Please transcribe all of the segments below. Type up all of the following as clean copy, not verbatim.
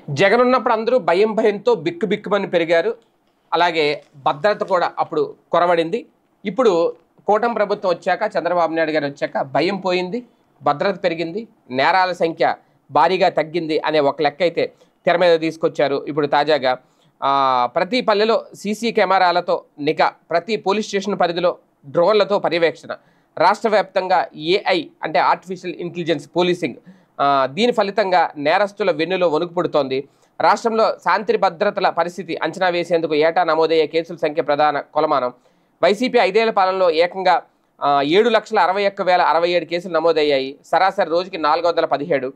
జగన్ ఉన్నప్పుడు అందరూ భయంతో బిక్కుబిక్కుమని పెరిగారు. అలాగే భద్రత కూడా అప్పుడు కొరవడింది. ఇప్పుడు కూటమి ప్రభుత్వం వచ్చాక, చంద్రబాబు నాయుడు గారు వచ్చాక భయం పోయింది, భద్రత పెరిగింది, నేరాల సంఖ్య భారీగా తగ్గింది అనే ఒక లెక్క అయితే తెర మీద తీసుకొచ్చారు. ఇప్పుడు తాజాగా ప్రతి పల్లెలో సీసీ కెమెరాలతో నిఘా, ప్రతి పోలీస్ స్టేషన్ పరిధిలో డ్రోన్లతో పర్యవేక్షణ, రాష్ట్ర వ్యాప్తంగా ఏఐ అంటే ఆర్టిఫిషియల్ ఇంటెలిజెన్స్ పోలీసింగ్, దీని ఫలితంగా నేరస్తుల వెన్నులో వణుకు పుడుతోంది. రాష్ట్రంలో శాంతి భద్రతల పరిస్థితి అంచనా వేసేందుకు ఏటా నమోదయ్యే కేసుల సంఖ్య ప్రధాన కొలమానం. వైసీపీ 5 ఏళ్ల పాలనలో ఏకంగా 7,61,067 కేసులు నమోదయ్యాయి. సరాసరి రోజుకి 417,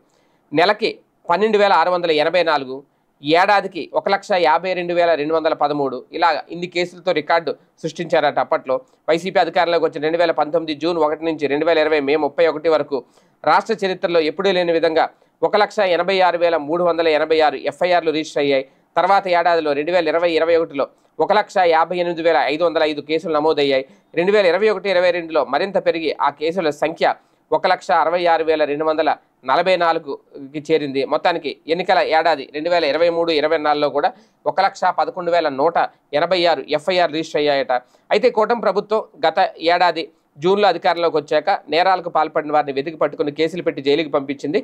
నెలకి 12,684, ఏడాదికి 1,52,213. ఇలా ఇన్ని కేసులతో రికార్డు సృష్టించారట అప్పట్లో. వైసీపీ అధికారంలోకి వచ్చిన 2019 జూన్ 1 నుంచి 2020 మే 31 వరకు రాష్ట్ర చరిత్రలో ఎప్పుడూ లేని విధంగా 1,86,386 ఎఫ్ఐఆర్లు రిజిస్టర్ అయ్యాయి. తర్వాత ఏడాదిలో 2020-21లో 1,58,505 కేసులు నమోదయ్యాయి. 2021-22లో మరింత పెరిగి ఆ కేసుల సంఖ్య 1,66,244కి చేరింది. మొత్తానికి ఎన్నికల ఏడాది 2023-24లో కూడా 1,11,186 ఎఫ్ఐఆర్ రిజిస్టర్ అయ్యాయట. అయితే కూటమి ప్రభుత్వం గత ఏడాది జూన్లో అధికారంలోకి వచ్చాక నేరాలకు పాల్పడిన వారిని వెతికి పట్టుకుని కేసులు పెట్టి జైలుకి పంపించింది.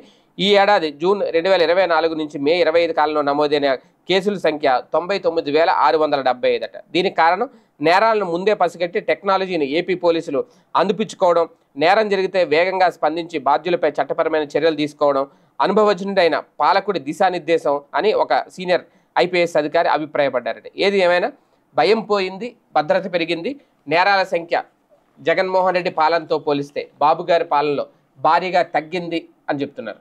ఈ ఏడాది జూన్ 2024 నుంచి మే 25 కాలంలో నమోదైన కేసుల సంఖ్య 99,675 అట. దీనికి కారణం నేరాలను ముందే పసిగట్టి టెక్నాలజీని ఏపీ పోలీసులు అందిపుచ్చుకోవడం, నేరం జరిగితే వేగంగా స్పందించి బాధ్యులపై చట్టపరమైన చర్యలు తీసుకోవడం, అనుభవజ్ఞుడైన పాలకుడి దిశానిర్దేశం అని ఒక సీనియర్ ఐపీఎస్ అధికారి అభిప్రాయపడ్డారట. ఏది ఏమైనా భయం పోయింది, భద్రత పెరిగింది, నేరాల సంఖ్య జగన్మోహన్ రెడ్డి పాలనతో పోలిస్తే బాబు గారి పాలనలో భారీగా తగ్గింది అని చెప్తున్నారు.